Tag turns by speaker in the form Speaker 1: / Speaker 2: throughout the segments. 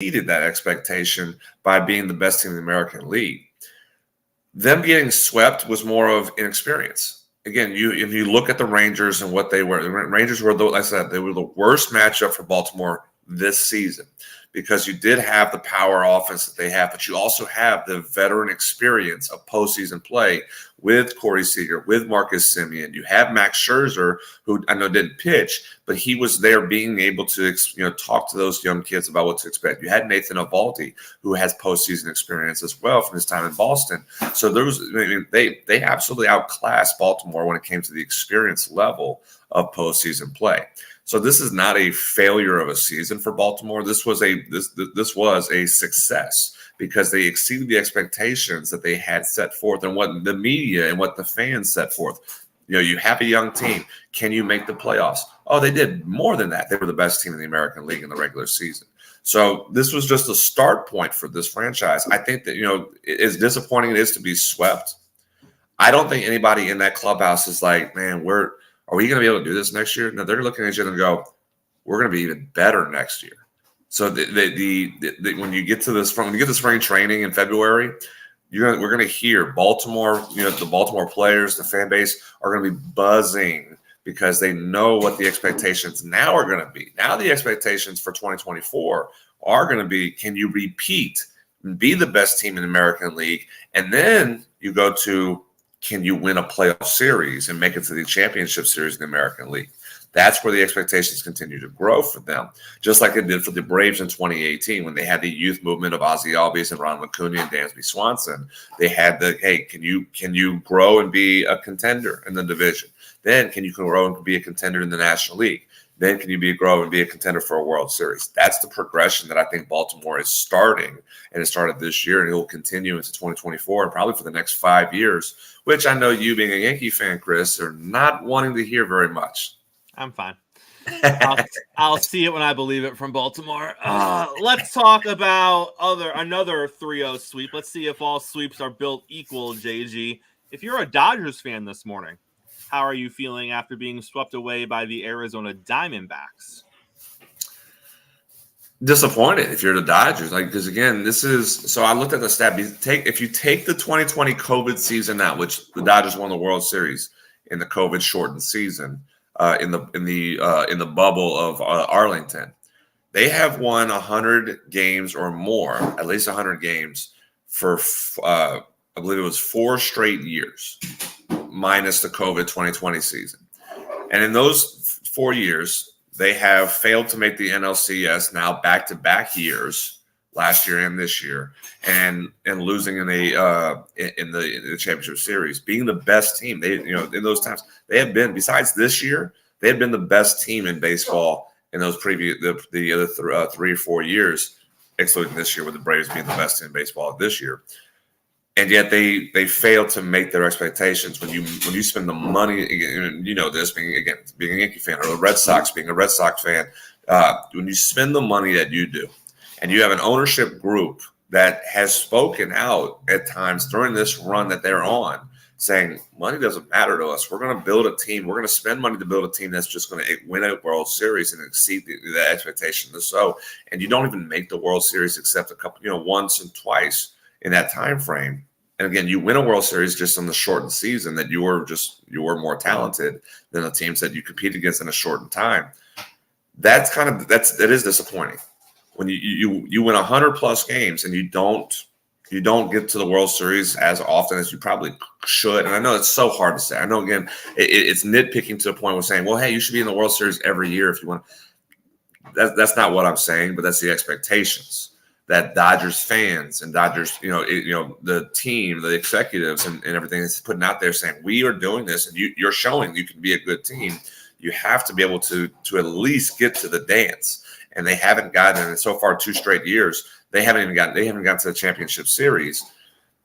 Speaker 1: exceeded that expectation by being the best team in the American League. Them getting swept was more of inexperience. Again, if you look at the Rangers and what they were, the Rangers were, like I said, they were the worst matchup for Baltimore this season because you did have the power offense that they have, but you also have the veteran experience of postseason play with Corey Seager, with Marcus Semien. You have Max Scherzer, who I know didn't pitch, but he was there being able to talk to those young kids about what to expect. You had Nathan Eovaldi, who has postseason experience as well from his time in Boston. So they absolutely outclassed Baltimore when it came to the experience level of postseason play. So this is not a failure of a season for Baltimore. This was a success because they exceeded the expectations that they had set forth and what the media and what the fans set forth. You have a young team. Can you make the playoffs? Oh, they did more than that. They were the best team in the American League in the regular season. So this was just a start point for this franchise. I think that, as disappointing it is to be swept, I don't think anybody in that clubhouse is like, man, are we going to be able to do this next year? No, they're looking at each other and go, we're going to be even better next year. So when you get to this, when you get to spring training in February, we're going to hear Baltimore, the Baltimore players, the fan base are going to be buzzing because they know what the expectations now are going to be. Now the expectations for 2024 are going to be, can you repeat and be the best team in the American League? And then you go to, can you win a playoff series and make it to the championship series in the American League? That's where the expectations continue to grow for them, just like it did for the Braves in 2018 when they had the youth movement of Ozzie Albies and Ron Acuna and Dansby Swanson. They had hey, can you grow and be a contender in the division? Then can you grow and be a contender in the National League? Then can you grow and be a contender for a World Series? That's the progression that I think Baltimore is starting, and it started this year, and it will continue into 2024 and probably for the next 5 years, which I know you being a Yankee fan, Chris, are not wanting to hear very much.
Speaker 2: I'm fine. I'll see it when I believe it from Baltimore. Let's talk about another 3-0 sweep. Let's see if all sweeps are built equal, JG. If you're a Dodgers fan this morning, how are you feeling after being swept away by the Arizona Diamondbacks?
Speaker 1: Disappointed if you're the Dodgers, because again, so I looked at the stat. If you take the 2020 COVID season out, which the Dodgers won the World Series in the COVID shortened season, in the bubble of Arlington, they have won 100 games or more, at least 100 games for I believe it was 4 straight years, minus the COVID 2020 season. And in those 4 years, they have failed to make the NLCS now back-to-back years, last year and this year, and losing in the championship series, being the best team. They in those times they have been, besides this year, they have been the best team in baseball in those the other 3 or 4 years, excluding this year with the Braves being the best team in baseball this year. And yet they failed to make their expectations. When you spend the money, this being a Yankee fan, or the Red Sox being a Red Sox fan, when you spend the money that you do, and you have an ownership group that has spoken out at times during this run that they're on, saying money doesn't matter to us. We're going to build a team. We're going to spend money to build a team that's just going to win a World Series and exceed the expectation. And you don't even make the World Series except a couple, once and twice in that time frame. And again, you win a World Series just on the shortened season that you were more talented than the teams that you compete against in a shortened time. That is disappointing. When you win 100+ games and you don't get to the World Series as often as you probably should. And I know it's so hard to say. I know, again, it's nitpicking to the point where saying, well, hey, you should be in the World Series every year if you want. That's not what I'm saying, but that's the expectations that Dodgers fans and Dodgers, the team, the executives and everything is putting out there saying, we are doing this and you're showing you can be a good team. You have to be able to at least get to the dance. And they haven't gotten it so far 2 straight years. They haven't gotten to the championship series.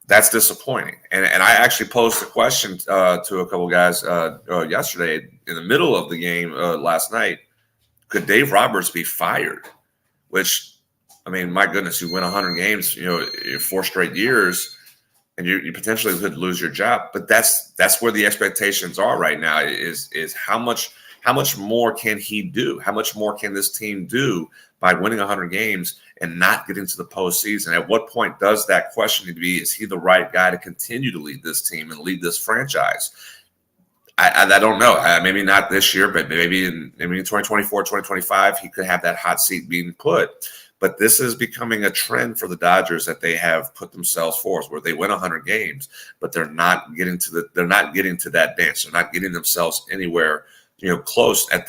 Speaker 1: That's disappointing. And I actually posed a question to a couple guys yesterday in the middle of the game last night. Could Dave Roberts be fired? Which, I mean, my goodness, you win 100 games, 4 straight years, and you potentially could lose your job. But that's where the expectations are right now. Is how much how much more can he do? How much more can this team do by winning 100 games and not getting to the postseason? At what point does that question need to be, is he the right guy to continue to lead this team and lead this franchise? I don't know. Maybe not this year, but maybe in 2024, 2025, he could have that hot seat being put. But this is becoming a trend for the Dodgers that they have put themselves forth, where they win 100 games, but they're not getting to that dance. They're not getting themselves anywhere, close at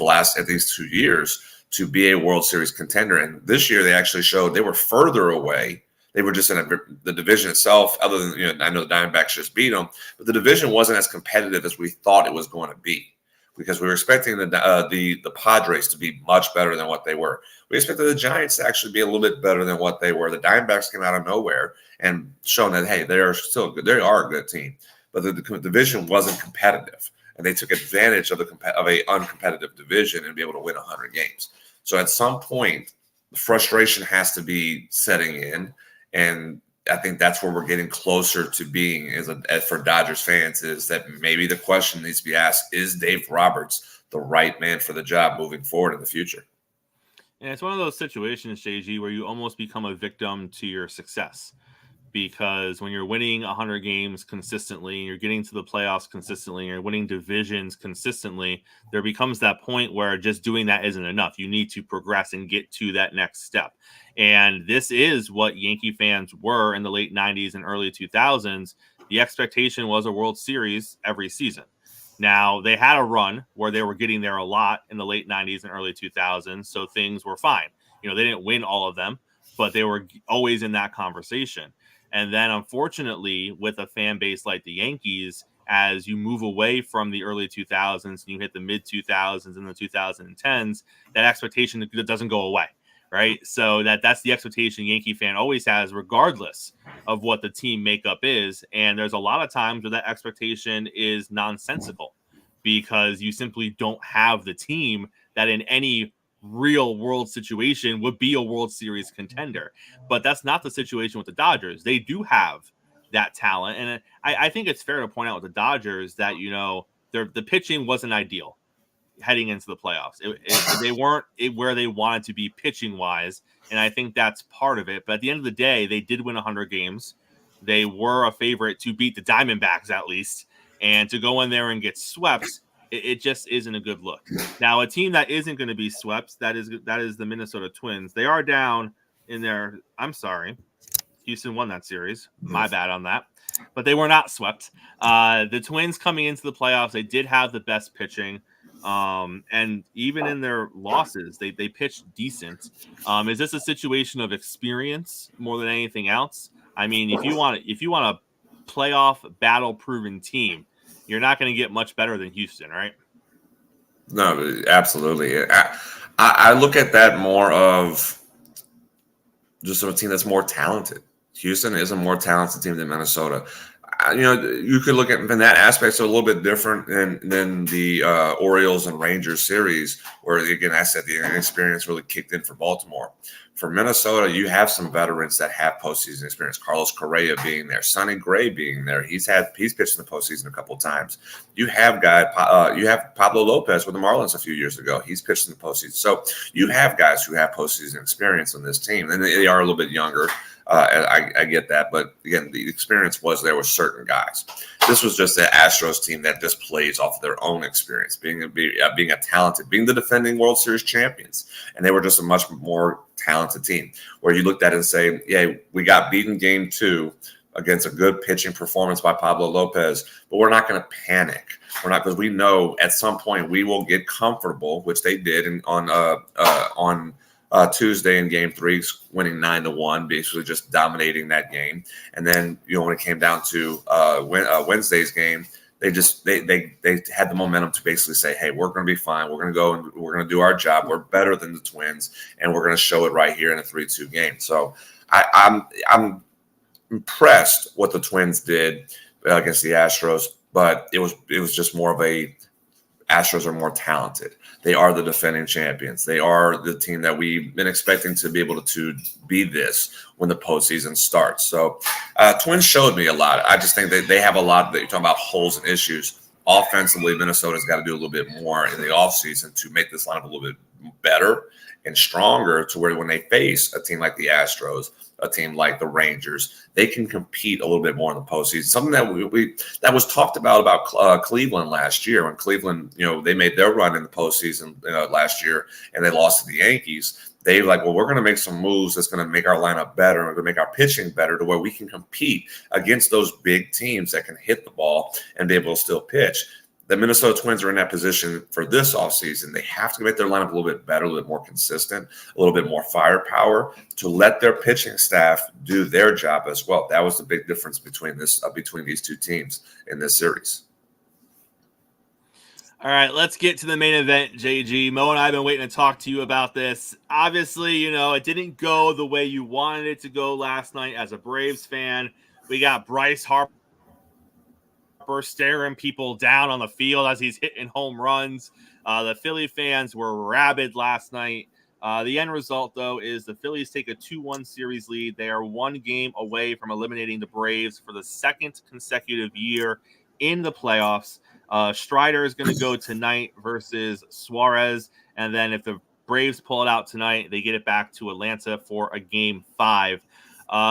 Speaker 1: these 2 years to be a World Series contender. And this year, they actually showed they were further away. They were just in the division itself, other than, I know the Diamondbacks just beat them, but the division wasn't as competitive as we thought it was going to be, because we were expecting the Padres to be much better than what they were. We expected the Giants to actually be a little bit better than what they were. The Diamondbacks came out of nowhere and shown that, hey, they are still good. They are a good team, but the division wasn't competitive, and they took advantage of a uncompetitive division and be able to win 100 games. So at some point, the frustration has to be setting in. And I think that's where we're getting closer to being for Dodgers fans, is that maybe the question needs to be asked, is Dave Roberts the right man for the job moving forward in the future?
Speaker 2: And it's one of those situations, JG, where you almost become a victim to your success, because when you're winning 100 games consistently, and you're getting to the playoffs consistently, and you're winning divisions consistently, there becomes that point where just doing that isn't enough. You need to progress and get to that next step. And this is what Yankee fans were in the late 90s and early 2000s. The expectation was a World Series every season. Now, they had a run where they were getting there a lot in the late 90s and early 2000s, so things were fine. They didn't win all of them, but they were always in that conversation. And then, unfortunately, with a fan base like the Yankees, as you move away from the early 2000s and you hit the mid-2000s and the 2010s, that expectation doesn't go away, right? So that's the expectation Yankee fan always has, regardless of what the team makeup is. And there's a lot of times where that expectation is nonsensical, because you simply don't have the team that in any real world situation would be a World Series contender. But that's not the situation with the Dodgers. They do have that talent. And I think it's fair to point out with the Dodgers that, the pitching wasn't ideal heading into the playoffs. They weren't where they wanted to be pitching wise. And I think that's part of it. But at the end of the day, they did win 100 games. They were a favorite to beat the Diamondbacks, at least. And to go in there and get swept, it just isn't a good look. Now, a team that isn't going to be swept, that is the Minnesota Twins. They are down in their – I'm sorry. Houston won that series. My bad on that. But they were not swept. The Twins coming into the playoffs, they did have the best pitching. And even in their losses, they pitched decent. Is this a situation of experience more than anything else? I mean, if you want a playoff battle-proven team, you're not going to get much better than Houston, right?
Speaker 1: No, absolutely. I look at that more of just a team that's more talented. Houston is a more talented team than Minnesota. You could look at in that aspect, so a little bit different than the Orioles and Rangers series, where, again, I said the inexperience really kicked in for Baltimore. For Minnesota, you have some veterans that have postseason experience. Carlos Correa being there, Sonny Gray being there. He's pitched in the postseason a couple of times. You have Pablo Lopez with the Marlins a few years ago. He's pitched in the postseason. So you have guys who have postseason experience on this team, and they are a little bit younger. I get that, but again, the experience was there with certain guys. This was just the Astros team that just plays off of their own experience, being a talented, being the defending World Series champions, and they were just a much more talented team. Where you looked at it and say, "Yeah, we got beaten Game 2 against a good pitching performance by Pablo Lopez, but we're not going to panic. We're not, because we know at some point we will get comfortable," which they did on Tuesday in Game 3, winning 9-1, basically just dominating that game. And then, when it came down to Wednesday's game, they had the momentum to basically say, "Hey, we're going to be fine. We're going to go and we're going to do our job. We're better than the Twins, and we're going to show it right here in a 3-2 game." So I'm impressed what the Twins did against the Astros, but it was just more of a Astros are more talented. They are the defending champions. They are the team that we've been expecting to be able to be this when the postseason starts. So Twins showed me a lot. I just think that they have a lot that you're talking about holes and issues. Offensively, Minnesota's got to do a little bit more in the offseason to make this lineup a little bit better and stronger to where when they face a team like the Astros, a team like the Rangers, they can compete a little bit more in the postseason. Something that that was talked about Cleveland last year when Cleveland, they made their run in the postseason last year and they lost to the Yankees. They like, well, we're going to make some moves that's going to make our lineup better. We're going to make our pitching better to where we can compete against those big teams that can hit the ball and be able to still pitch. The Minnesota Twins are in that position for this offseason. They have to make their lineup a little bit better, a little bit more consistent, a little bit more firepower to let their pitching staff do their job as well. That was the big difference between these two teams in this series.
Speaker 2: All right, let's get to the main event, JG. Mo and I have been waiting to talk to you about this. Obviously, it didn't go the way you wanted it to go last night as a Braves fan. We got Bryce Harper staring people down on the field as he's hitting home runs. The Philly fans were rabid last night. The end result, though, is the Phillies take a 2-1 series lead. They are one game away from eliminating the Braves for the second consecutive year in the playoffs. Strider is going to go tonight versus Suarez. And then if the Braves pull it out tonight, they get it back to Atlanta for a game 5.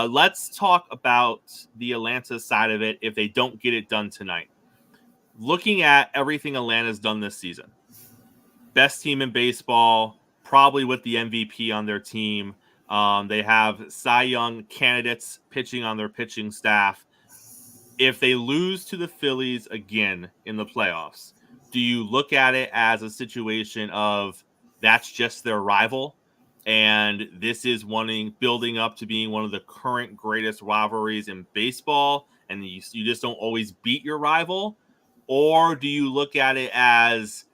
Speaker 2: Let's talk about the Atlanta side of it if they don't get it done tonight. Looking at everything Atlanta's done this season, best team in baseball, probably with the MVP on their team. They have Cy Young candidates pitching on their pitching staff. If they lose to the Phillies again in the playoffs, do you look at it as a situation of that's just their rival and this is building up to being one of the current greatest rivalries in baseball and you just don't always beat your rival? Or do you look at it as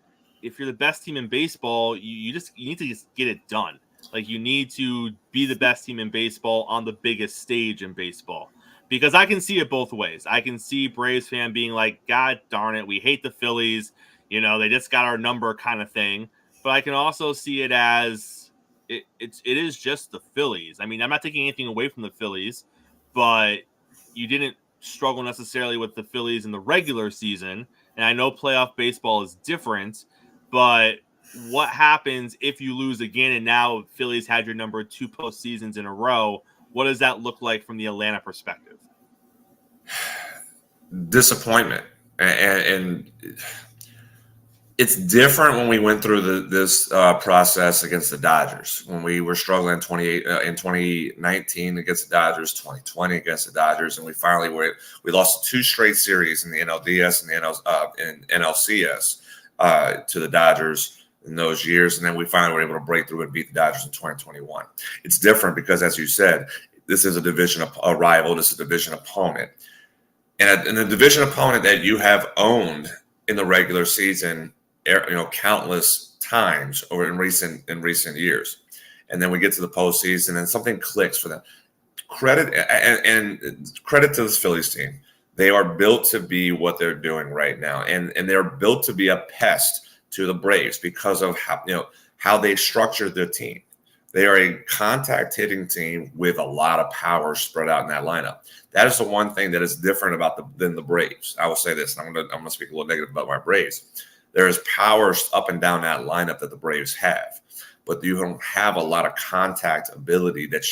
Speaker 2: if you're the best team in baseball, you need to just get it done? Like you need to be the best team in baseball on the biggest stage in baseball. Because I can see it both ways. I can see Braves fan being like, God darn it, we hate the Phillies. They just got our number kind of thing. But I can also see it as it is just the Phillies. I mean, I'm not taking anything away from the Phillies, but you didn't struggle necessarily with the Phillies in the regular season. And I know playoff baseball is different, but what happens if you lose again and now Phillies had your number 2 postseasons in a row? What does that look like from the Atlanta perspective?
Speaker 1: Disappointment. And it's different when we went through this process against the Dodgers, when we were struggling in 2019 against the Dodgers, 2020 against the Dodgers, and we lost 2 straight series in the NLDS and the NLCS to the Dodgers in those years, and then we finally were able to break through and beat the Dodgers in 2021. It's different because, as you said, this is a rival, this is a division opponent, and a division opponent that you have owned in the regular season, countless times over in recent years, and then we get to the postseason and something clicks for them. Credit to this Phillies team. They are built to be what they're doing right now, and they're built to be a pest to the Braves because of how they structured their team. They are a contact hitting team with a lot of power spread out in that lineup. That is the one thing that is different than the Braves. I will say this, and I'm gonna speak a little negative about my Braves. There is power up and down that lineup that the Braves have, but you don't have a lot of contact ability that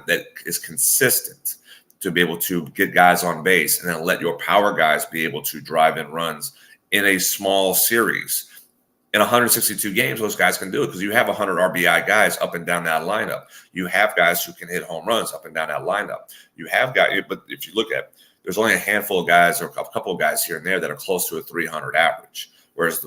Speaker 1: that is consistent to be able to get guys on base and then let your power guys be able to drive in runs in a small series. In 162 games, those guys can do it because you have 100 RBI guys up and down that lineup. You have guys who can hit home runs up and down that lineup. You have guys, but if you look at, there's only a handful of guys or a couple of guys here and there that are close to a 300 average, whereas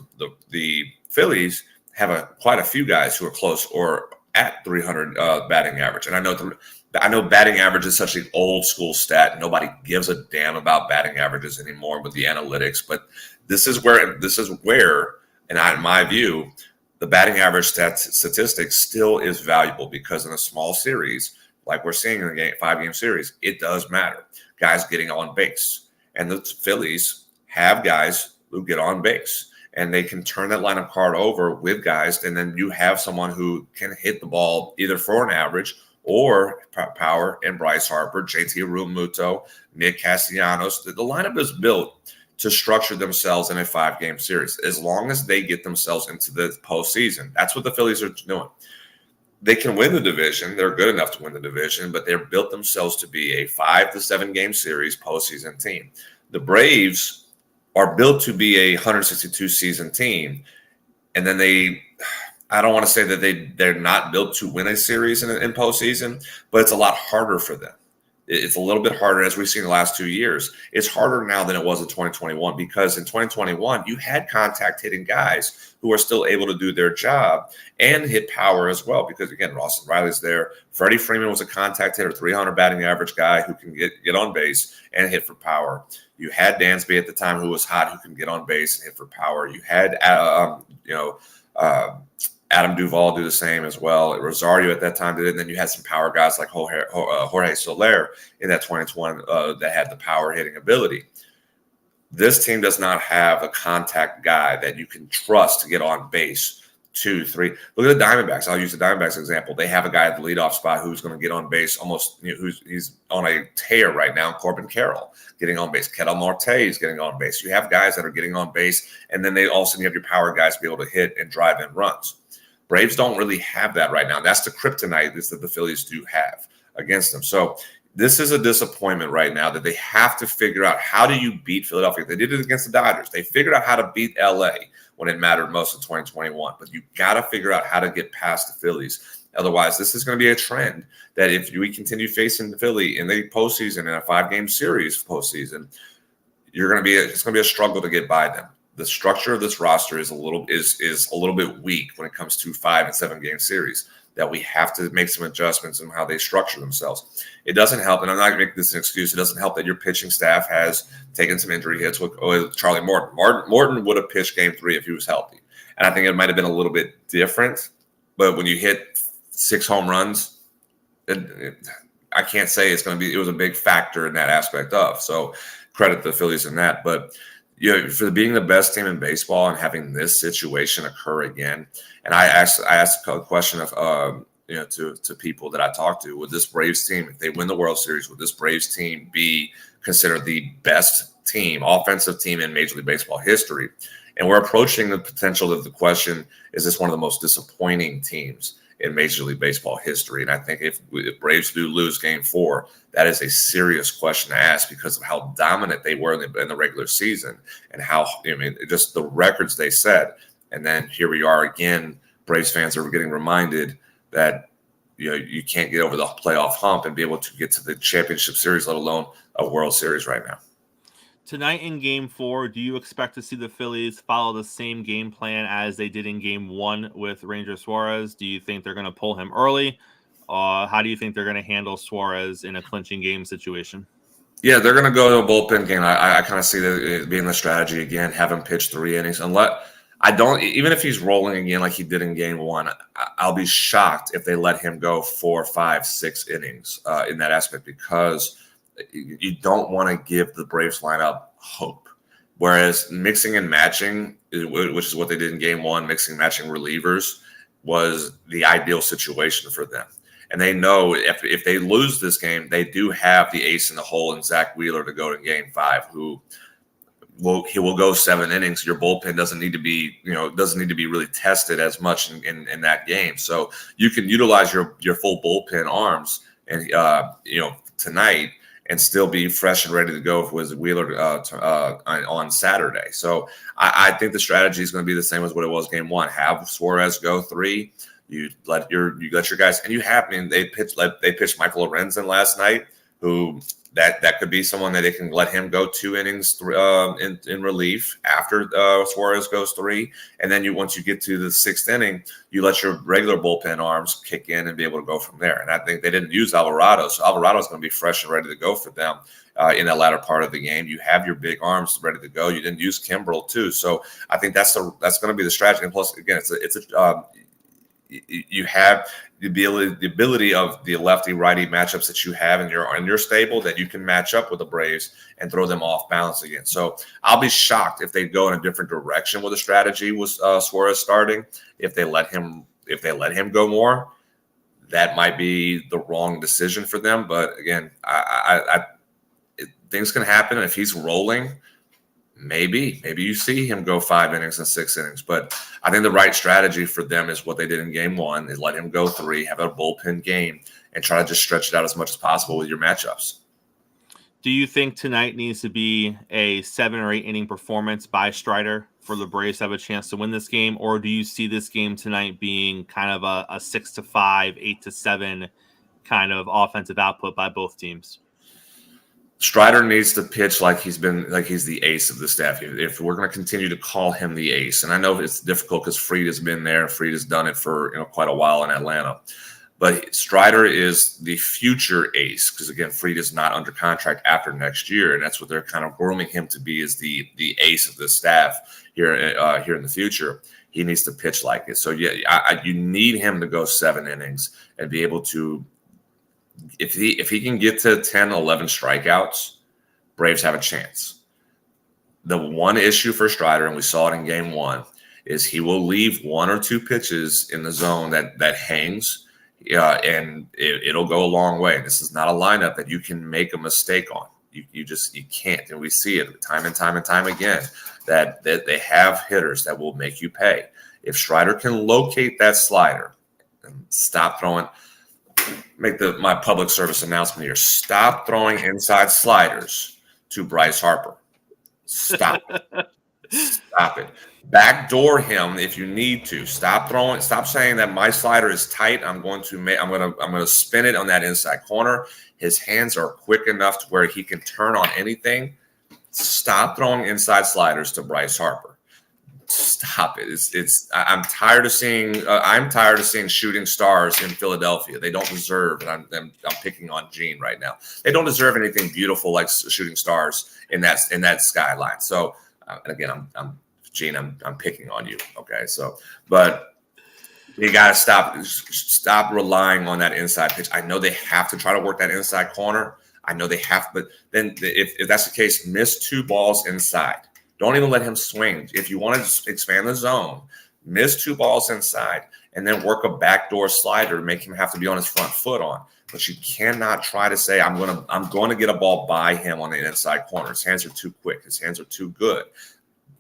Speaker 1: the Phillies have quite a few guys who are close or at 300 batting average. And I know batting average is such an old school stat. Nobody gives a damn about batting averages anymore with the analytics, but this is where. And in my view, the batting average statistics still is valuable because in a small series, like we're seeing in the 5-game series, it does matter. Guys getting on base. And the Phillies have guys who get on base. And they can turn that lineup card over with guys. And then you have someone who can hit the ball either for an average or power, and Bryce Harper, JT Realmuto, Nick Castellanos. The lineup is built to structure themselves in a 5-game series. As long as they get themselves into the postseason, that's what the Phillies are doing. They can win the division. They're good enough to win the division, but they've built themselves to be a 5 to 7 game series postseason team. The Braves are built to be a 162 season team. And then I don't want to say that they're not built to win a series in postseason, but it's a lot harder for them. It's a little bit harder, as we've seen the last 2 years. It's harder now than it was in 2021, because in 2021, you had contact hitting guys who are still able to do their job and hit power as well. Because, again, Austin Riley's there. Freddie Freeman was a contact hitter, 300 batting average guy who can get on base and hit for power. You had Dansby at the time, who was hot, who can get on base and hit for power. You had, Adam Duvall do the same as well. Rosario at that time did it. And then you had some power guys like Jorge Soler in that 2020 that had the power hitting ability. This team does not have a contact guy that you can trust to get on base 2, 3. Look at the Diamondbacks. I'll use the Diamondbacks example. They have a guy at the leadoff spot who's going to get on base almost, he's on a tear right now. Corbin Carroll getting on base. Ketel Marte is getting on base. You have guys that are getting on base, and then they also have your power guys be able to hit and drive in runs. Braves don't really have that right now. That's the kryptonite that the Phillies do have against them. So this is a disappointment right now that they have to figure out, how do you beat Philadelphia? They did it against the Dodgers. They figured out how to beat LA when it mattered most in 2021. But you got to figure out how to get past the Phillies. Otherwise, this is going to be a trend that if we continue facing the Philly in the postseason, in a 5-game series postseason, it's going to be a struggle to get by them. The structure of this roster is a little bit weak when it comes to 5 and 7 game series, that we have to make some adjustments in how they structure themselves. It doesn't help, and I'm not making this an excuse, it doesn't help that your pitching staff has taken some injury hits with Charlie Morton. Morton would have pitched game 3 if he was healthy. And I think it might have been a little bit different, but when you hit 6 home runs, I can't say it was a big factor in that aspect of. So credit the Phillies in that. But for being the best team in baseball and having this situation occur again, and I asked a question of to people that I talked to, would this Braves team, if they win the World Series, would this Braves team be considered the best offensive team in Major League Baseball history? And we're approaching the potential of the question: is this one of the most disappointing teams in Major League Baseball history? And I think if Braves do lose Game 4, that is a serious question to ask, because of how dominant they were in the regular season and how, just the records they set. And then here we are again. Braves fans are getting reminded that you can't get over the playoff hump and be able to get to the championship series, let alone a World Series right now.
Speaker 2: Tonight in Game 4, do you expect to see the Phillies follow the same game plan as they did in Game 1 with Ranger Suarez? Do you think they're going to pull him early? How do you think they're going to handle Suarez in a clinching game situation?
Speaker 1: Yeah, they're going to go to a bullpen game. I kind of see that being the strategy again, have him pitch 3 innings. Even if he's rolling again like he did in Game 1, I'll be shocked if they let him go 4, 5, 6 innings in that aspect, because you don't want to give the Braves lineup hope. Whereas mixing and matching, which is what they did in Game 1, mixing and matching relievers, was the ideal situation for them. And they know if they lose this game, they do have the ace in the hole in Zach Wheeler to go to Game 5, who he will go 7 innings. Your bullpen doesn't need to be really tested as much in that game. So you can utilize your full bullpen arms and tonight, and still be fresh and ready to go with Wheeler on Saturday. So I think the strategy is going to be the same as what it was Game 1. Have Suarez go 3. You let your guys, and they pitched Michael Lorenzen last night, who that could be someone that they can let him go 2 innings in relief after Suarez goes 3, and then once you get to the 6th inning, you let your regular bullpen arms kick in and be able to go from there. And I think they didn't use Alvarado, so Alvarado's going to be fresh and ready to go for them in the latter part of the game. You have your big arms ready to go. You didn't use Kimbrel too, so I think that's going to be the strategy. And plus, again, you have the ability of the lefty-righty matchups that you have in your stable that you can match up with the Braves and throw them off balance again. So I'll be shocked if they go in a different direction with a strategy with Suarez starting. If they let him go more, that might be the wrong decision for them. But again, things can happen. If he's rolling, Maybe you see him go 5 innings and 6 innings, but I think the right strategy for them is what they did in game 1 is let him go 3, have a bullpen game, and try to just stretch it out as much as possible with your matchups.
Speaker 2: Do you think tonight needs to be a 7 or 8 inning performance by Strider for the Braves to have a chance to win this game? Or do you see this game tonight being kind of a 6-5, 8-7 kind of offensive output by both teams?
Speaker 1: Strider needs to pitch like he's the ace of the staff. If we're going to continue to call him the ace, and I know it's difficult because Fried has been there, Fried has done it for quite a while in Atlanta, but Strider is the future ace because again, Fried is not under contract after next year, and that's what they're kind of grooming him to be is the ace of the staff here in the future. He needs to pitch like it. So yeah, you need him to go 7 innings and be able to. If he can get to 10, 11 strikeouts, Braves have a chance. The one issue for Strider, and we saw it in game 1, is he will leave 1 or 2 pitches in the zone that hangs, and it'll go a long way. This is not a lineup that you can make a mistake on. You can't, and we see it time and time and time again that they have hitters that will make you pay. If Strider can locate that slider and stop throwing. Make my public service announcement here. Stop throwing inside sliders to Bryce Harper. Stop it. Stop it. Backdoor him if you need to. Stop saying that my slider is tight. I'm going to spin it on that inside corner. His hands are quick enough to where he can turn on anything. Stop throwing inside sliders to Bryce Harper. Stop it. I'm tired of seeing shooting stars in Philadelphia. They don't deserve, and I'm picking on Gene right now. They don't deserve anything beautiful like shooting stars in that skyline. So, and again, I'm Gene. I'm picking on you. Okay, so but you got to stop relying on that inside pitch. I know they have to try to work that inside corner. I know they have, but then if that's the case, miss 2 balls inside. Don't even let him swing. If you want to expand the zone, miss 2 balls inside and then work a backdoor slider to make him have to be on his front foot on. But you cannot try to say, I'm going to get a ball by him on the inside corner. His hands are too quick. His hands are too good.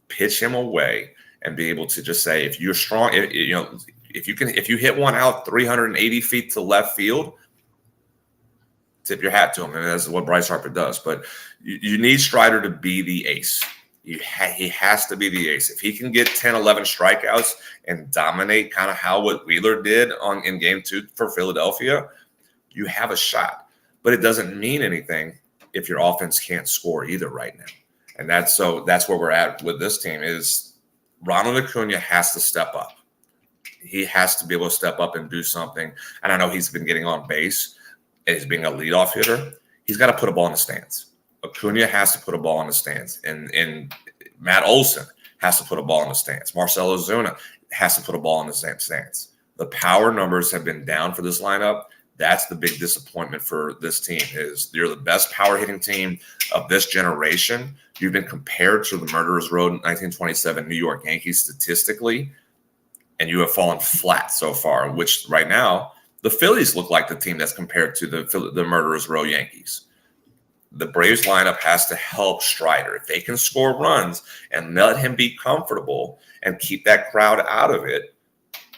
Speaker 1: Pitch him away and be able to just say, if you're strong, if you hit one out 380 feet to left field, tip your hat to him. And that's what Bryce Harper does. But you need Strider to be the ace. He has to be the ace. If he can get 10, 11 strikeouts and dominate kind of how what Wheeler did in game 2 for Philadelphia, you have a shot. But it doesn't mean anything if your offense can't score either right now. And that's where we're at with this team is Ronald Acuna has to step up. He has to be able to step up and do something. And I know he's been getting on base and he's being a leadoff hitter. He's got to put a ball in the stands. Acuna has to put a ball in the stands, and Matt Olson has to put a ball in the stands. Marcell Ozuna has to put a ball in the stands. The power numbers have been down for this lineup. That's the big disappointment for this team is you're the best power hitting team of this generation. You've been compared to the Murderers Row 1927 New York Yankees statistically, and you have fallen flat so far, which right now the Phillies look like the team that's compared to the Murderers Row Yankees. The Braves lineup has to help Strider. If they can score runs and let him be comfortable and keep that crowd out of it,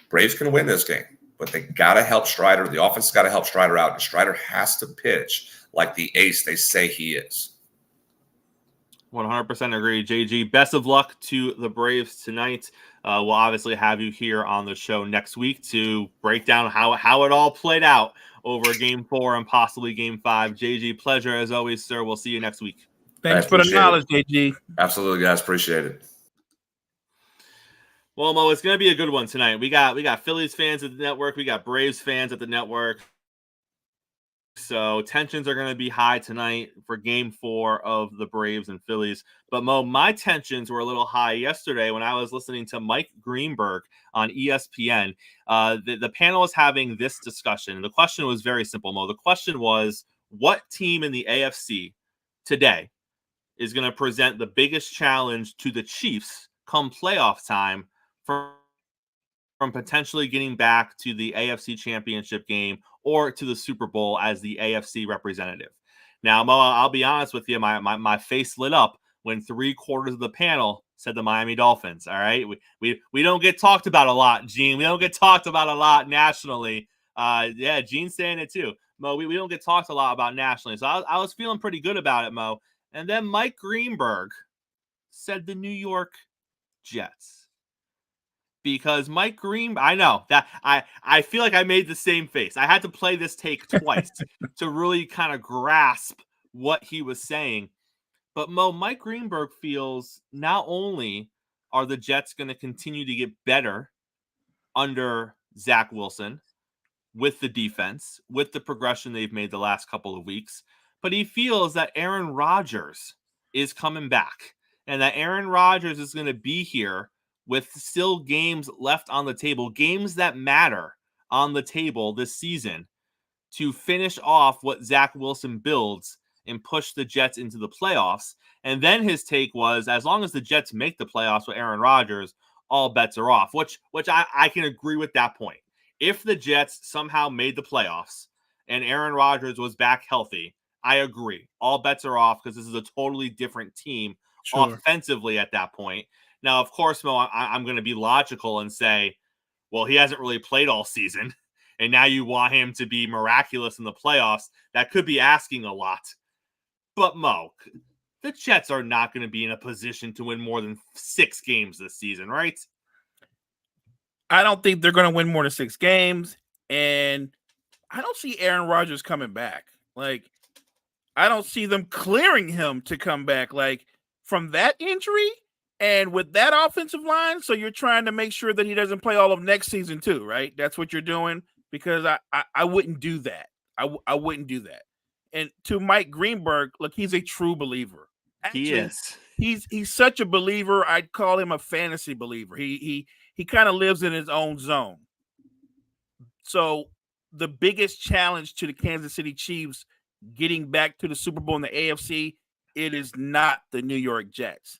Speaker 1: Braves can win this game. But they got to help Strider. The offense got to help Strider out, and Strider has to pitch like the ace they say he is.
Speaker 2: 100% agree, JG. Best of luck to the Braves tonight. We'll obviously have you here on the show next week to break down how it all played out over game 4 and possibly game 5. JG, pleasure as always, sir. We'll see you next week.
Speaker 3: Thanks for the knowledge, JG.
Speaker 1: Absolutely, guys. Appreciate it.
Speaker 2: Well, Mo, it's going to be a good one tonight. We got Phillies fans at the network. We got Braves fans at the network. So tensions are going to be high tonight for game 4 of the Braves and Phillies. But Mo, my tensions were a little high yesterday when I was listening to Mike Greenberg on ESPN. The panel was having this discussion. The question was very simple, Mo. The question was, what team in the AFC today is going to present the biggest challenge to the Chiefs come playoff time from potentially getting back to the AFC Championship game or to the Super Bowl as the AFC representative? Now, Mo, I'll be honest with you, my face lit up when 3/4 of the panel said the Miami Dolphins. All right. We don't get talked about a lot, Gene. We don't get talked about a lot nationally. Yeah, Gene's saying it too. Mo, we don't get talked a lot about nationally. So I was feeling pretty good about it, Mo. And then Mike Greenberg said the New York Jets. Because Mike Green, I know that I feel like I made the same face. I had to play this take twice to really kind of grasp what he was saying. But Mo, Mike Greenberg feels not only are the Jets going to continue to get better under Zach Wilson with the defense, with the progression they've made the last couple of weeks, but he feels that Aaron Rodgers is coming back and that Aaron Rodgers is going to be here with still games left on the table, games that matter on the table this season to finish off what Zach Wilson builds and push the Jets into the playoffs. And then his take was, as long as the Jets make the playoffs with Aaron Rodgers, all bets are off, which I can agree with that point. If the Jets somehow made the playoffs and Aaron Rodgers was back healthy, I agree. All bets are off because this is a totally different team offensively at that point. Now, of course, Mo, I'm going to be logical and say, well, he hasn't really played all season, and now you want him to be miraculous in the playoffs. That could be asking a lot. But, Mo, the Jets are not going to be in a position to win more than 6 games this season, right?
Speaker 3: I don't think they're going to win more than 6 games, and I don't see Aaron Rodgers coming back. Like, I don't see them clearing him to come back, like, from that injury and with that offensive line. So you're trying to make sure that he doesn't play all of next season too, right? That's what you're doing, because I wouldn't do that. I wouldn't do that. And to Mike Greenberg, look, he's a true believer. Actually,
Speaker 2: he is.
Speaker 3: He's such a believer. I'd call him a fantasy believer. He kind of lives in his own zone. So the biggest challenge to the Kansas City Chiefs getting back to the Super Bowl in the AFC, it is not the New York Jets.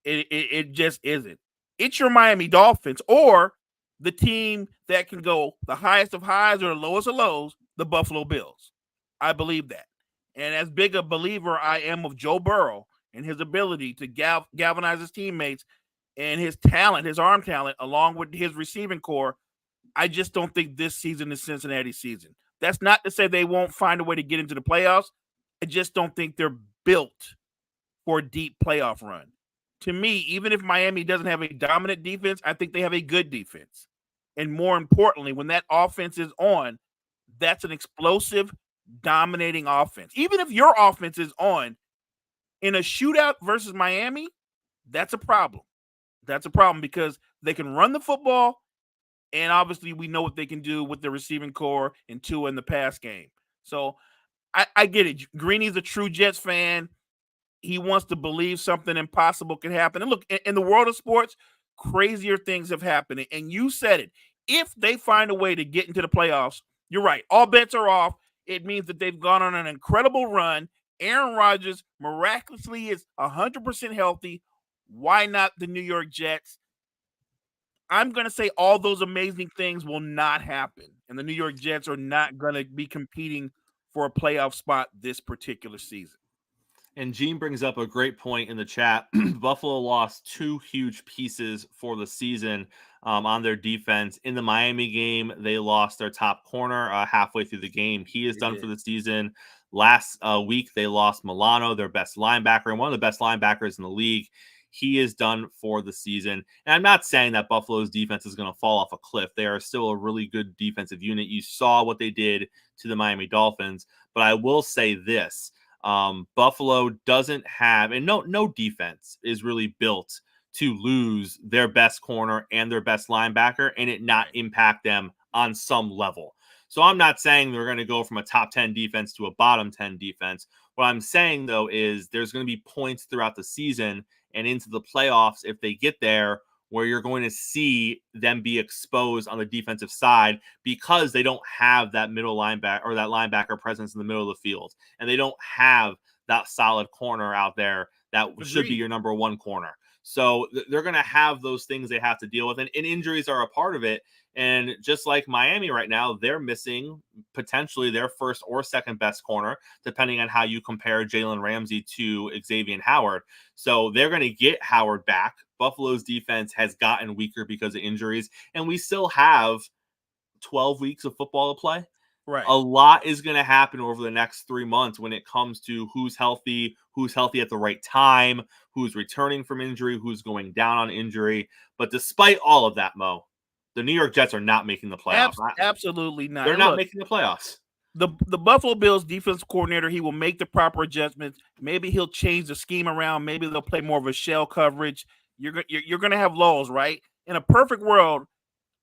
Speaker 3: It just isn't. It's your Miami Dolphins, or the team that can go the highest of highs or the lowest of lows, the Buffalo Bills. I believe that. And as big a believer I am of Joe Burrow and his ability to galvanize his teammates and his talent, his arm talent, along with his receiving core, I just don't think this season is Cincinnati's season. That's not to say they won't find a way to get into the playoffs. I just don't think they're built for a deep playoff run. To me, even if Miami doesn't have a dominant defense, I think they have a good defense. And more importantly, when that offense is on, that's an explosive, dominating offense. Even if your offense is on in a shootout versus Miami, that's a problem. That's a problem because they can run the football, and obviously we know what they can do with the receiving core and Tua in the pass game. So I get it. Greeny's a true Jets fan. He wants to believe something impossible can happen. And look, in the world of sports, crazier things have happened. And you said it. If they find a way to get into the playoffs, you're right. All bets are off. It means that they've gone on an incredible run. Aaron Rodgers miraculously is 100% healthy. Why not the New York Jets? I'm going to say all those amazing things will not happen. And the New York Jets are not going to be competing for a playoff spot this particular season.
Speaker 2: And Gene brings up a great point in the chat. Buffalo lost 2 huge pieces for the season on their defense. In the Miami game, they lost their top corner halfway through the game. He is done for the season. Last week, they lost Milano, their best linebacker, and one of the best linebackers in the league. He is done for the season. And I'm not saying that Buffalo's defense is going to fall off a cliff. They are still a really good defensive unit. You saw what they did to the Miami Dolphins. But I will say this. Buffalo doesn't have, and no defense is really built to lose their best corner and their best linebacker and it not impact them on some level. So I'm not saying they're going to go from a top 10 defense to a bottom 10 defense. What I'm saying, though, is there's going to be points throughout the season and into the playoffs if they get there where you're going to see them be exposed on the defensive side because they don't have that middle linebacker or that linebacker presence in the middle of the field. And they don't have that solid corner out there that should be your number 1 corner. So they're going to have those things they have to deal with, and injuries are a part of it. And just like Miami right now, they're missing potentially their first or second best corner, depending on how you compare Jalen Ramsey to Xavier Howard. So they're going to get Howard back. Buffalo's defense has gotten weaker because of injuries, and we still have 12 weeks of football to play.
Speaker 3: Right.
Speaker 2: A lot is going to happen over the next 3 months when it comes to who's healthy at the right time, who's returning from injury, who's going down on injury. But despite all of that, Mo, the New York Jets are not making the playoffs.
Speaker 3: Absolutely not.
Speaker 2: They're not making the playoffs.
Speaker 3: The Buffalo Bills defense coordinator, he will make the proper adjustments. Maybe he'll change the scheme around. Maybe they'll play more of a shell coverage. You're going to have lulls, right? In a perfect world,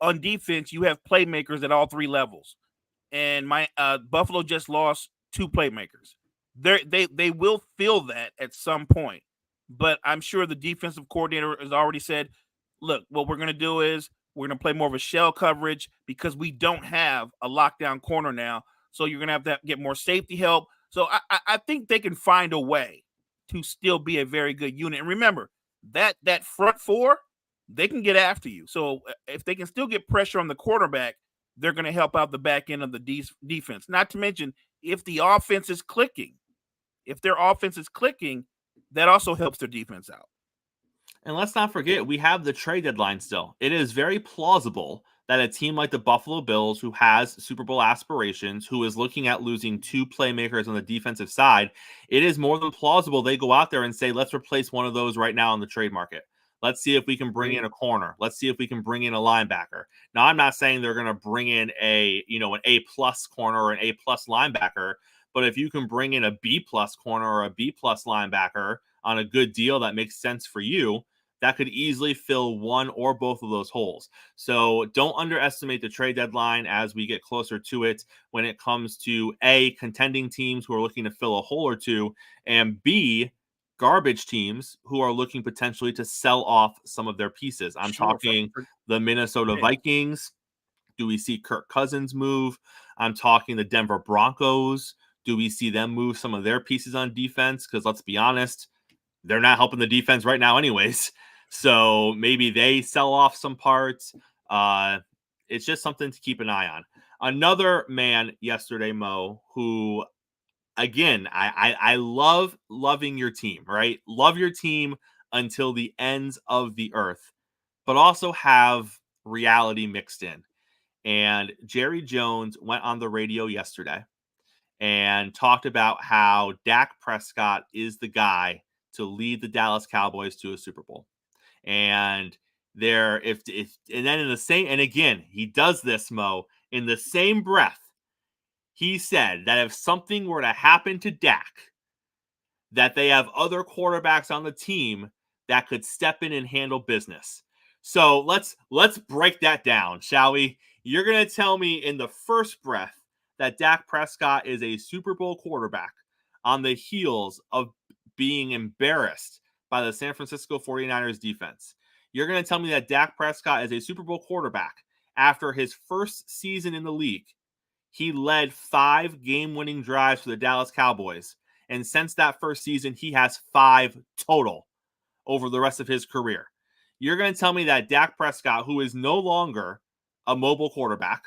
Speaker 3: on defense, you have playmakers at all three levels. And Buffalo just lost 2 playmakers. They will feel that at some point. But I'm sure the defensive coordinator has already said, look, what we're going to do is we're going to play more of a shell coverage because we don't have a lockdown corner now. So you're going to have to get more safety help. So I think they can find a way to still be a very good unit. And remember, that front four, they can get after you. So if they can still get pressure on the quarterback, they're going to help out the back end of the defense. Not to mention, if the offense is clicking, that also helps their defense out.
Speaker 2: And let's not forget, we have the trade deadline still. It is very plausible that a team like the Buffalo Bills, who has Super Bowl aspirations, who is looking at losing 2 playmakers on the defensive side, it is more than plausible they go out there and say, let's replace one of those right now on the trade market. Let's see if we can bring in a corner. Let's see if we can bring in a linebacker. Now, I'm not saying they're going to bring in an A-plus corner or an A-plus linebacker, but if you can bring in a B-plus corner or a B-plus linebacker on a good deal that makes sense for you, that could easily fill one or both of those holes. So don't underestimate the trade deadline as we get closer to it when it comes to A, contending teams who are looking to fill a hole or two, and B, garbage teams who are looking potentially to sell off some of their pieces. I'm talking the Minnesota Vikings. Do we see Kirk Cousins move? I'm talking the Denver Broncos. Do we see them move some of their pieces on defense? Because let's be honest, they're not helping the defense right now anyways. So maybe they sell off some parts. It's just something to keep an eye on. Another man yesterday, Mo, who, again, I loving your team, right? Love your team until the ends of the earth, but also have reality mixed in. And Jerry Jones went on the radio yesterday and talked about how Dak Prescott is the guy to lead the Dallas Cowboys to a Super Bowl. And again, he does this, Mo, in the same breath. He said that if something were to happen to Dak, that they have other quarterbacks on the team that could step in and handle business. So let's break that down, shall we? You're going to tell me in the first breath that Dak Prescott is a Super Bowl quarterback on the heels of being embarrassed by the San Francisco 49ers defense. You're going to tell me that Dak Prescott is a Super Bowl quarterback after his first season in the league. He led 5 game-winning drives for the Dallas Cowboys. And since that first season, he has 5 total over the rest of his career. You're going to tell me that Dak Prescott, who is no longer a mobile quarterback,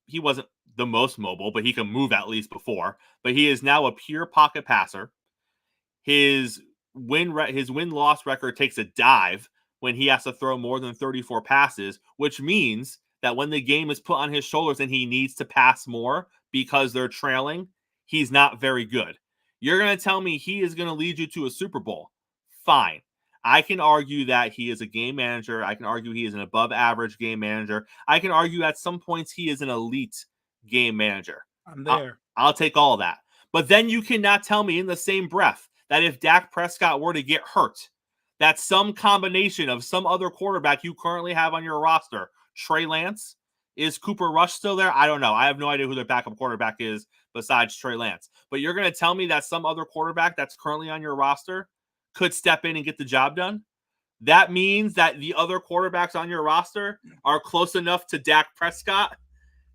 Speaker 2: he wasn't the most mobile, but he can move at least before, but he is now a pure pocket passer. His win-loss record takes a dive when he has to throw more than 34 passes, which means that when the game is put on his shoulders and he needs to pass more because they're trailing, he's not very good. You're going to tell me he is going to lead you to a Super Bowl. Fine. I can argue that he is a game manager. I can argue he is an above-average game manager. I can argue at some points he is an elite game manager.
Speaker 3: I'm there.
Speaker 2: I'll take all that. But then you cannot tell me in the same breath that if Dak Prescott were to get hurt, that some combination of some other quarterback you currently have on your roster, Trey Lance, is Cooper Rush still there? I don't know. I have no idea who their backup quarterback is besides Trey Lance. But you're going to tell me that some other quarterback that's currently on your roster could step in and get the job done? That means that the other quarterbacks on your roster are close enough to Dak Prescott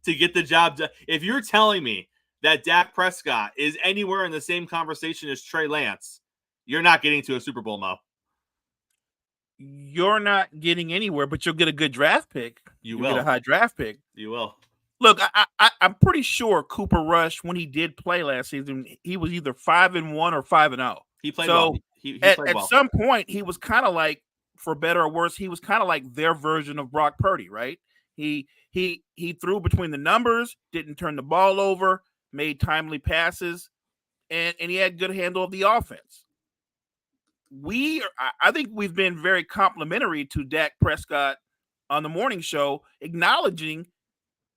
Speaker 2: to get the job done. If you're telling me that Dak Prescott is anywhere in the same conversation as Trey Lance, you're not getting to a Super Bowl, Mo.
Speaker 3: you're not getting anywhere, but you'll get a good draft pick.
Speaker 2: You'll
Speaker 3: get a high draft pick.
Speaker 2: You will.
Speaker 3: Look, I'm pretty sure Cooper Rush, when he did play last season, he was either 5-1 or 5-0.
Speaker 2: He played
Speaker 3: So
Speaker 2: well. He played well.
Speaker 3: At some point, he was kind of like, for better or worse, he was kind of like their version of Brock Purdy, right? He threw between the numbers, didn't turn the ball over, made timely passes, and he had good handle of the offense. I think we've been very complimentary to Dak Prescott on the morning show, acknowledging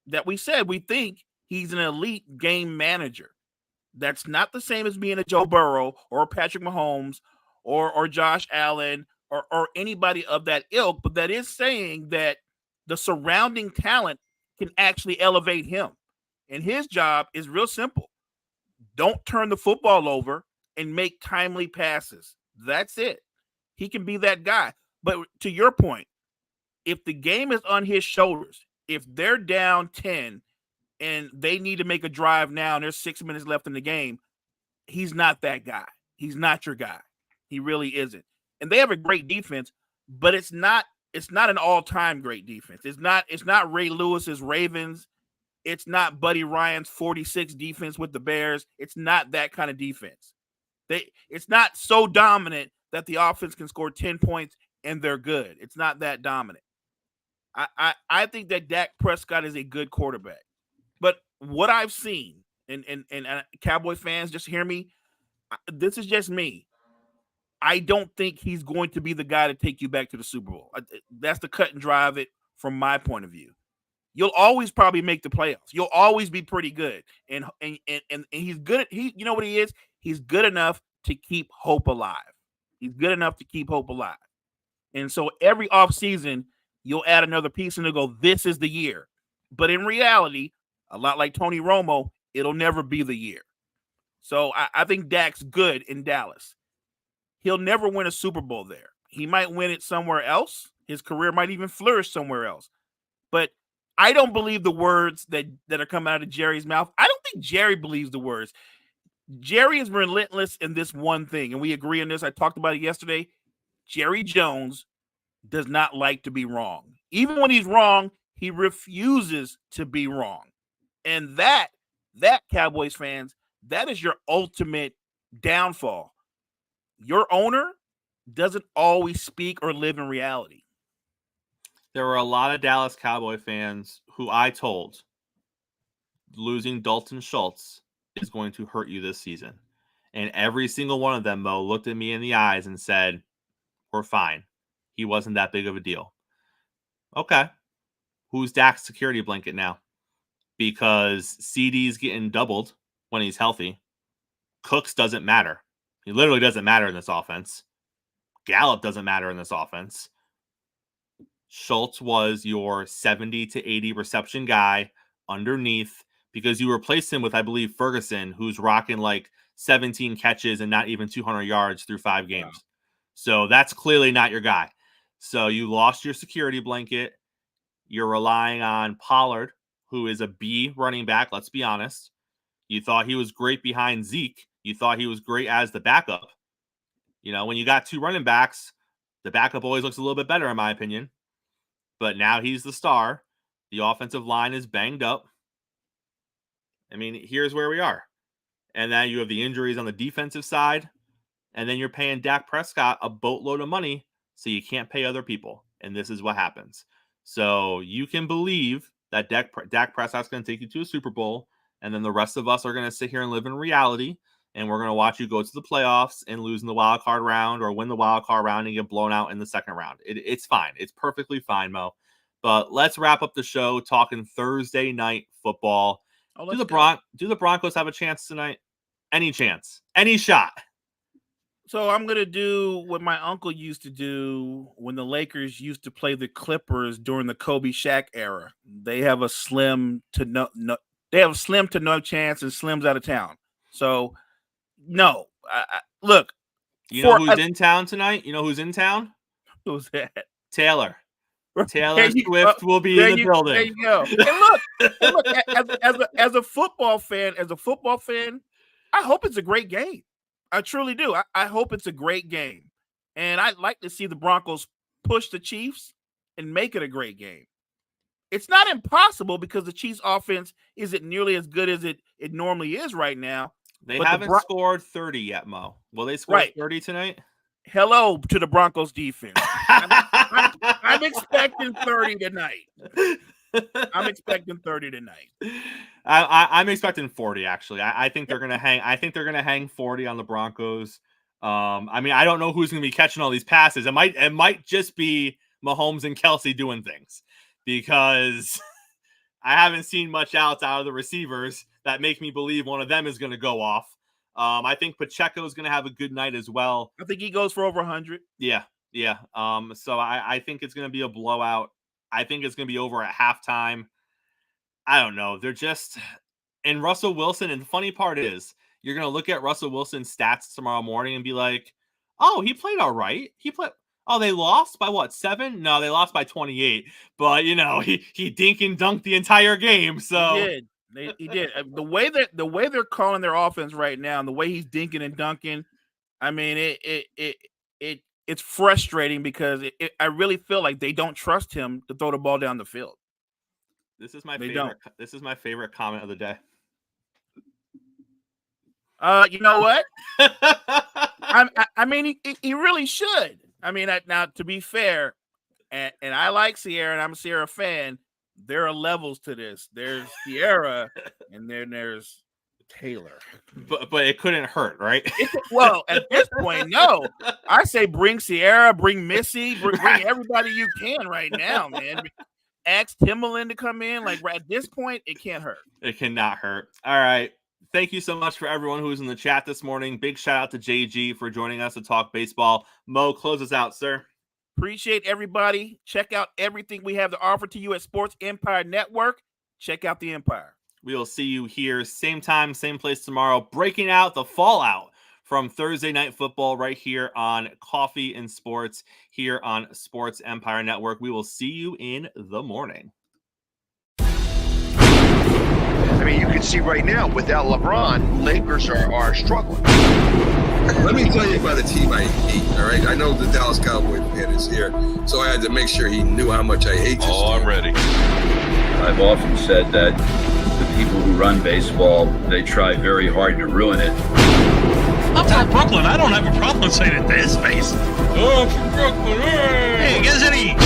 Speaker 3: that we said we think he's an elite game manager. That's not the same as being a Joe Burrow or Patrick Mahomes or Josh Allen or anybody of that ilk, but that is saying that the surrounding talent can actually elevate him. And his job is real simple. Don't turn the football over and make timely passes. That's it. He can be that guy. But to your point, if the game is on his shoulders, if they're down 10 and they need to make a drive now and there's 6 minutes left in the game, he's not that guy. He's not your guy. He really isn't. And they have a great defense, but it's not an all-time great defense. It's not Ray Lewis's Ravens. It's not Buddy Ryan's 46 defense with the Bears. It's not that kind of defense. It's not so dominant that the offense can score 10 points and they're good. It's not that dominant. I think that Dak Prescott is a good quarterback. But what I've seen, and Cowboy fans, just hear me, this is just me. I don't think he's going to be the guy to take you back to the Super Bowl. That's the cut and dry of it from my point of view. You'll always probably make the playoffs. You'll always be pretty good. And he's good at you know what he is? He's good enough to keep hope alive. He's good enough to keep hope alive. And so every offseason, you'll add another piece and they'll go, this is the year. But in reality, a lot like Tony Romo, it'll never be the year. So I think Dak's good in Dallas. He'll never win a Super Bowl there. He might win it somewhere else. His career might even flourish somewhere else. But I don't believe the words that are coming out of Jerry's mouth. I don't think Jerry believes the words. Jerry is relentless in this one thing, and we agree on this. I talked about it yesterday. Jerry Jones does not like to be wrong. Even when he's wrong, he refuses to be wrong. And that Cowboys fans, that is your ultimate downfall. Your owner doesn't always speak or live in reality.
Speaker 2: There were a lot of Dallas Cowboy fans who I told losing Dalton Schultz is going to hurt you this season. And every single one of them, Mo, looked at me in the eyes and said, we're fine. He wasn't that big of a deal. Okay. Who's Dak's security blanket now? Because CD's getting doubled when he's healthy. Cooks doesn't matter. He literally doesn't matter in this offense. Gallup doesn't matter in this offense. Schultz was your 70 to 80 reception guy underneath because you replaced him with, I believe, Ferguson, who's rocking like 17 catches and not even 200 yards through 5 games. Wow. So that's clearly not your guy. So you lost your security blanket. You're relying on Pollard, who is a B running back. Let's be honest. You thought he was great behind Zeke. You thought he was great as the backup. You know, when you got 2 running backs, the backup always looks a little bit better, in my opinion. But now he's the star. The offensive line is banged up. I mean, here's where we are. And then you have the injuries on the defensive side. And then you're paying Dak Prescott a boatload of money so you can't pay other people. And this is what happens. So you can believe that Dak Prescott's going to take you to a Super Bowl. And then the rest of us are going to sit here and live in reality. And we're going to watch you go to the playoffs and lose in the wild card round or win the wild card round and get blown out in the second round. It's fine. It's perfectly fine, Mo. But let's wrap up the show talking Thursday night football. Do the Broncos have a chance tonight? Any chance? Any shot?
Speaker 3: So I'm going to do what my uncle used to do when the Lakers used to play the Clippers during the Kobe Shaq era. They have a slim to no chance and Slim's out of town. So no, look.
Speaker 2: You know who's in town tonight? You know who's in town?
Speaker 3: Who's that?
Speaker 2: Taylor Swift will be in the building.
Speaker 3: There you go. And look, as a football fan, I hope it's a great game. I truly do. I hope it's a great game. And I'd like to see the Broncos push the Chiefs and make it a great game. It's not impossible because the Chiefs offense isn't nearly as good as it normally is right now.
Speaker 2: They
Speaker 3: But
Speaker 2: haven't scored 30 yet, Mo. Will they score 30 tonight?
Speaker 3: Hello to the Broncos defense. I'm expecting 30 tonight. I'm expecting 30 tonight.
Speaker 2: I'm expecting 40. Actually, I think they're gonna hang. I think they're gonna hang 40 on the Broncos. I mean, I don't know who's gonna be catching all these passes. It might just be Mahomes and Kelsey doing things because I haven't seen much out of the receivers that make me believe one of them is gonna go off. I think Pacheco is gonna have a good night as well.
Speaker 3: I think he goes for over 100.
Speaker 2: Yeah. So I think it's gonna be a blowout. I think it's going to be over at halftime. I don't know. They're just – and Russell Wilson, and the funny part is you're going to look at Russell Wilson's stats tomorrow morning and be like, oh, he played all right. Oh, they lost by what, 7? No, they lost by 28. But, he dink and dunked the entire game. So
Speaker 3: He did. He did. The way they're calling their offense right now and the way he's dinking and dunking, I mean, it's frustrating because I really feel like they don't trust him to throw the ball down the field.
Speaker 2: This is my favorite. This is my favorite comment of the day.
Speaker 3: You know what? I mean, he really should. I mean, now to be fair, and I like Sierra, and I'm a Sierra fan. There are levels to this. There's Sierra, and then there's Taylor.
Speaker 2: But it couldn't hurt, right?
Speaker 3: Well, at this point, no. I say bring Sierra, bring Missy, bring everybody you can right now, man. Ask Timbaland to come in. Like at this point, it can't hurt.
Speaker 2: It cannot hurt. All right. Thank you so much for everyone who's in the chat this morning. Big shout out to JG for joining us to talk baseball. Mo, close us out, sir.
Speaker 3: Appreciate everybody. Check out everything we have to offer to you at Sports Empire Network. Check out the Empire.
Speaker 2: We will see you here, same time, same place tomorrow, breaking out the fallout from Thursday Night Football right here on Coffee and Sports, here on Sports Empire Network. We will see you in the morning.
Speaker 4: I mean, you can see right now, without LeBron, Lakers are struggling.
Speaker 5: Let me tell you about a team I hate, all right? I know the Dallas Cowboy fan is here, so I had to make sure he knew how much I hate this team.
Speaker 6: I'm ready. I've often said that the people who run baseball, they try very hard to ruin it.
Speaker 7: I'm from Brooklyn. I don't have a problem saying it to his face. Oh, I'm from Brooklyn. Hey, guys, any